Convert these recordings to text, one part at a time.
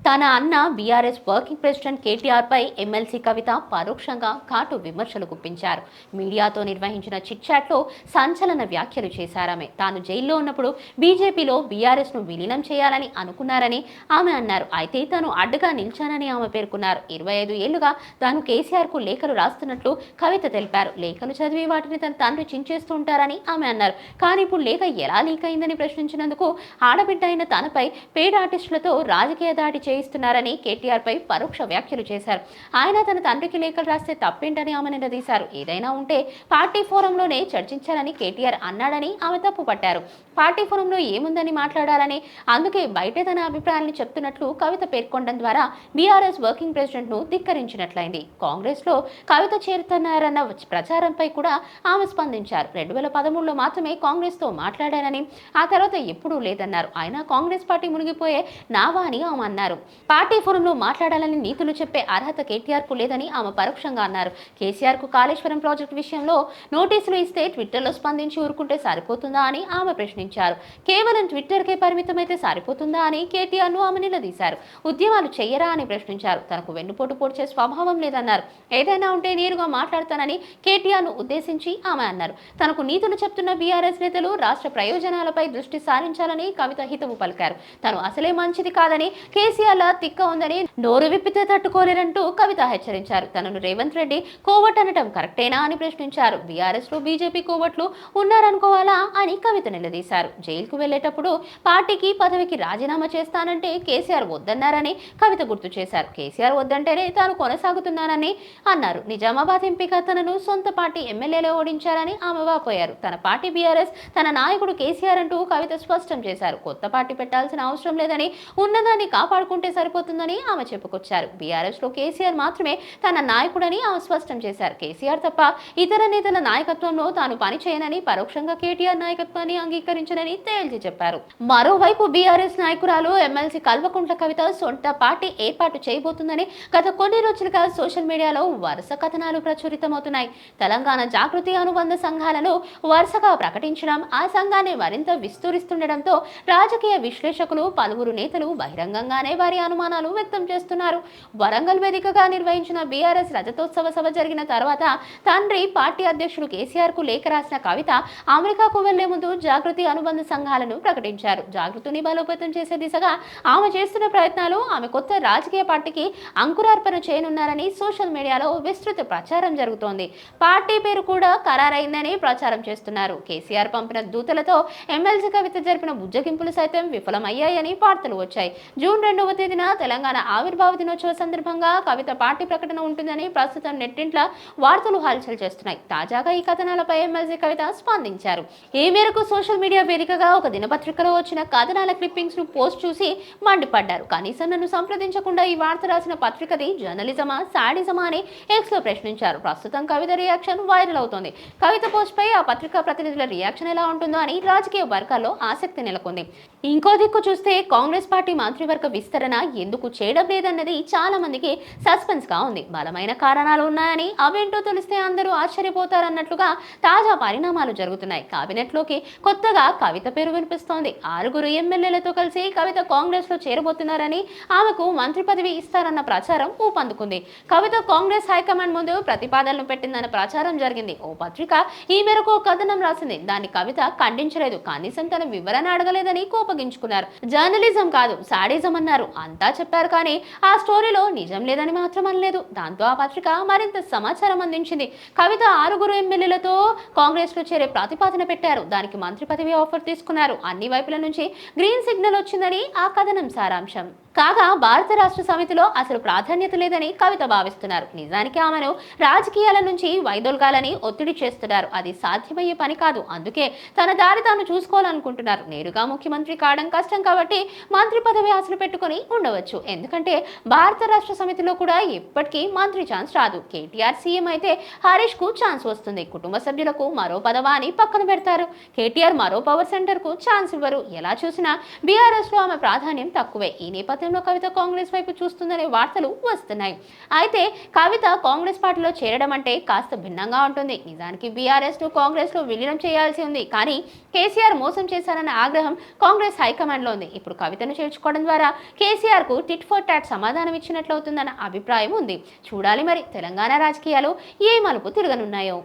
తన అన్న BRS working president KTR పై MLC కవిత పరోక్షంగా ఘాటు విమర్శలు గుప్పించారు. మీడియాతో నిర్వహించిన చిట్ చాట్లో సంచలన వ్యాఖ్యలు చేశారామె. తాను జైల్లో ఉన్నప్పుడు బీజేపీలో బీఆర్ఎస్ ను విలీనం చేయాలని అనుకున్నారని ఆమె అన్నారు. అయితే తాను అడ్డుగా నిలిచానని ఆమె పేర్కొన్నారు. 25 ఏళ్లుగా తాను కేసీఆర్ కు లేఖలు రాస్తున్నట్లు కవిత తెలిపారు. లేఖలు చదివి వాటిని తన తండ్రి చించేస్తూ ఉంటారని ఆమె అన్నారు. కానీ ఇప్పుడు లేఖ ఎలా లీక్ అయిందని ప్రశ్నించినందుకు ఆడబిడ్డ అయిన తనపై పెయిడ్ ఆర్టిస్టులతో రాజకీయ దాడి చేయిస్తున్నారని కేటీఆర్ పై పరోక్ష వ్యాఖ్యలు చేశారు. ఆయన తన తండ్రికి లేఖలు రాస్తే తప్పేంటని ఆమె నిలదీశారు. ఏదైనా ఉంటే పార్టీ ఫోరంలోనే చర్చించాలని కేటీఆర్ అన్నాడని ఆమె తప్పుపట్టారు. పార్టీ ఫోరంలో ఏముందని మాట్లాడాలని, అందుకే బయటే తన అభిప్రాయాన్ని చెప్తున్నట్లు కవిత పేర్కొనడం ద్వారా బీఆర్ఎస్ వర్కింగ్ ప్రెసిడెంట్ ను ధిక్కరించినట్లయింది. కాంగ్రెస్ లో కవిత చేరుతున్నారన్న ప్రచారంపై కూడా ఆమె స్పందించారు. 2013లో మాత్రమే కాంగ్రెస్ తో మాట్లాడారని, ఆ తర్వాత ఎప్పుడూ లేదన్నారు. ఆయన కాంగ్రెస్ పార్టీ మునిగిపోయే నావా అని ఆమె అన్నారు. పార్టీ ఫోరంలో మాట్లాడాలని నీతులు చెప్పే అర్హత కేటీఆర్ కు లేదని ఆమె పరోక్షంగా అన్నారు. కేసీఆర్ కు కాళేశ్వరం ప్రాజెక్టు విషయంలో నోటీసులు ఇస్తే ట్విట్టర్లో స్పందించి ఊరుకుంటే సరిపోతుందా అని ఆమె ప్రశ్నించారు. కేవలం ట్విట్టర్కే పరిమితమైతే సరిపోతుందా అని కేటీఆర్ ను ఆమె నిలదీశారు. ఉద్యమాలు చెయ్యరా అని ప్రశ్నించారు. తనకు వెన్నుపోటు పొడిచే స్వభావం లేదన్నారు. ఏదైనా ఉంటే నేరుగా మాట్లాడతానని కేటీఆర్ ను ఉద్దేశించి ఆమె అన్నారు. తనకు నీతులు చెప్తున్న బీఆర్ఎస్ నేతలు రాష్ట్ర ప్రయోజనాలపై దృష్టి సారించాలని కవిత హితవు పలికారు. తను అసలే మంచిది కాదని, కేసీఆర్ లా తిక్క ఉందని నోరు విప్పితే తట్టుకోలేరంటూ కవిత హెచ్చరించారు. తనను రేవంత్ రెడ్డి కోవట్ అనటం కరెక్టేనా అని ప్రశ్నించారు. బీఆర్ఎస్ లో బీజేపీ కోవట్లు ఉన్నారనుకోవాలా అని కవిత నిలదీశారు. జైలుకు వెళ్లేటప్పుడు పార్టీకి పదవికి రాజీనామా చేస్తానంటే కేసీఆర్ వద్దన్నారని కవిత గుర్తు చేశారు. కేసీఆర్ వద్దంటేనే తాను కొనసాగుతున్నానని అన్నారు. నిజామాబాద్ ఎంపీగా తనను సొంత పార్టీ ఎమ్మెల్యేలో ఓడించారని ఆమె వాపోయారు. తన పార్టీ బీఆర్ఎస్, తన నాయకుడు కేసీఆర్ అంటూ కవిత స్పష్టం చేశారు. కొత్త పార్టీ పెట్టాల్సిన అవసరం లేదని, ఉన్నదాన్ని కాపాడుకుంటే సరిపోతుందని ఆమె చెప్పుకొచ్చారు. బీఆర్ఎస్ లో కేసీఆర్ మాత్రమే తన నాయకుడని ఆమె స్పష్టం చేశారు. కేసీఆర్ తప్ప ఇతర నేతల నాయకత్వంలో తాను పనిచేయనని, పరోక్షంగా కేటీఆర్ నాయకత్వాన్ని అంగీకరించనని తేల్చి చెప్పారు. మరోవైపు బీఆర్ఎస్ నాయకురాలు ఎమ్మెల్సీ కల్వకుంట్ల కవిత సొంత పార్టీ ఏర్పాటు చేయబోతుందని గత కొన్ని రోజులుగా సోషల్ మీడియాలో వరుస కథనాలు ప్రచురితమవుతున్నాయి. తెలంగాణ జాగృతి అనుబంధ సంఘాలను వరుసగా ప్రకటించడం, ఆ సంఘాన్ని మరింత విస్తరిస్తుండటంతో రాజకీయ విశ్లేషకులు, పలువురు నేతలు బహిరంగంగానే వారి అనుమానాలు వ్యక్తం చేస్తున్నారు. వరంగల్ వేదికగా నిర్వహించిన బీఆర్ఎస్ రజతోత్సవ సభ జరిగిన తర్వాత తండ్రి పార్టీ అధ్యక్షుడు కేసీఆర్ కు లేఖ రాసిన కవిత అమెరికాకు వెళ్లే ముందు జాగృతి అనుబంధ సంఘాలను ప్రకటించారు. జాగృతిని బలోపేతం చేసే దిశగా ఆమె చేస్తున్న ప్రయత్నాలు, ఆమె కొత్త రాజకీయ పార్టీకి అంకురార్పణ చేయనున్నారని సోషల్ మీడియాలో విస్తృత ప్రచారం జరుగుతోంది. పార్టీ పేరు కూడా ఖరారైందని ప్రచారం చేస్తున్నారు. కేసీఆర్ పంపిన దూతలతో ఎమ్మెల్సీ కవిత జరిపిన బుజ్జగింపులు సైతం విఫలమయ్యాయని వార్తలు వచ్చాయి. జూన్ 2వ తేదీన తెలంగాణ ఆవిర్భావ దినోత్సవ సందర్భంగా కవిత పార్టీ ప్రకటన ఉంటుందని ప్రస్తుతం నెట్టింట్ల వార్తలు హల్చల్ చేస్తున్నాయి. తాజాగా ఈ కథనాలపై ఎమ్మెల్సీ కవిత స్పందించారు. ఈ మేరకు సోషల్ మీడియా వేదికగా ఒక దినపత్రికలో వచ్చిన కథనాల క్లిప్పింగ్స్ ను పోస్ట్ చూసి మండిపడ్డారు. కనీసం నన్ను సంప్రదించకుండా ఈ వార్త రాసిన పత్రికది జర్నలిజమా, సాడిజమా అని ఎక్స్ లో ప్రశ్నించారు. ప్రస్తుతం కవిత రియాక్షన్ వైరల్ అవుతోంది. కవిత పోస్ట్ పై ఆ పత్రికా ప్రతినిధుల రియాక్షన్ ఎలా ఉంటుందో అని రాజకీయ వర్గాల్లో ఆసక్తి నెలకొంది. ఇంకో దిక్కు చూస్తే కాంగ్రెస్ పార్టీ మంత్రివర్గ విస్తరణ ఎందుకు చేయడం లేదన్నది చాలా మందికి సస్పెన్స్ గా ఉంది. బలమైన కారణాలు ఉన్నాయని, అవేంటో తెలిస్తే అందరూ ఆశ్చర్యపోతారన్నట్లుగా తాజా పరిణామాలు జరుగుతున్నాయి. కేబినెట్ లోకి కొత్తగా కవిత పేరు వినిపిస్తోంది. 6 ఎమ్మెల్యేలతో కలిసి కవిత కాంగ్రెస్ లో చేరబోతున్నారని, ఆమెకు మంత్రి పదవి ఇస్తారన్న ప్రచారం ఊపందుకుంది. కవిత కాంగ్రెస్ హైకమాండ్ ముందు ప్రతిపాదనలు పెట్టిందన్న ప్రచారం జరిగింది. ఓ పత్రిక ఈ మేరకు కథనం రాసింది. దాన్ని కవిత ఖండించలేదు. కనీసం తన వివరణ అడగలేదని కోపగించుకున్నారు. జర్నలిజం కాదు, సాడిజం అన్నారు. అంతా చెప్పారు, కానీ ఆ స్టోరీలో నిజం లేదని మాత్రం అనలేదు. దాంతో ఆ పత్రిక మరింత సమాచారం అందించింది. కవిత 6 ఎమ్మెల్యేలతో కాంగ్రెస్ లో చేరే ప్రతిపాదన పెట్టారు. దానికి మంత్రి పదవి ఆఫర్ తీసుకున్నారు. అన్ని వైపుల నుంచి గ్రీన్ సిగ్నల్ వచ్చిందని ఆ కథనం సారాంశం. కాగా భారత రాష్ట్ర సమితిలో అసలు ప్రాధాన్యత లేదని కవిత భావిస్తున్నారు. నిజానికి ఆమెను రాజకీయాల నుంచి వైదొలగాలని ఒత్తిడి చేస్తున్నారు. అది సాధ్యమయ్యే పని కాదు. అందుకే తన దారి తాను చూసుకోవాలనుకుంటున్నారు. నేరుగా ముఖ్యమంత్రి కావడం కష్టం కాబట్టి మంత్రి పదవి ఆశలు పెట్టుకుని ఉండవచ్చు. ఎందుకంటే భారత రాష్ట్ర సమితిలో కూడా ఎప్పటికీ మంత్రి ఛాన్స్ రాదు. కేటీఆర్ సీఎం అయితే హరీష్ కు ఛాన్స్ వస్తుంది. కుటుంబ సభ్యులకు మరో పదవా అని పక్కన పెడతారు. కేటీఆర్ మరో పవర్ సెంటర్ కు ఛాన్స్ ఇవ్వరు. ఎలా చూసినా బీఆర్ఎస్ లో ఆమె ప్రాధాన్యం తక్కువే. ఈ నేపథ్యంలో నేపథ్యంలో కవిత కాంగ్రెస్ వైపు చూస్తుందనే వార్తలు వస్తున్నాయి. అయితే కవిత కాంగ్రెస్ పార్టీలో చేరడం అంటే కాస్త భిన్నంగా ఉంటుంది. నిజానికి బీఆర్ఎస్ ను కాంగ్రెస్ లో విలీనం చేయాల్సి ఉంది. కానీ కేసీఆర్ మోసం చేశారన్న ఆగ్రహం కాంగ్రెస్ హైకమాండ్ లో ఉంది. ఇప్పుడు కవితను చేర్చుకోవడం ద్వారా కేసీఆర్ కు టిట్ ఫర్ టాట్ సమాధానం ఇచ్చినట్లవుతుందన్న అభిప్రాయం ఉంది. చూడాలి మరి తెలంగాణ రాజకీయాలు ఏ మలుపు తిరగనున్నాయో.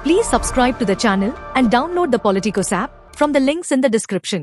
Please subscribe to the channel and download the Politicos app from the links in the description.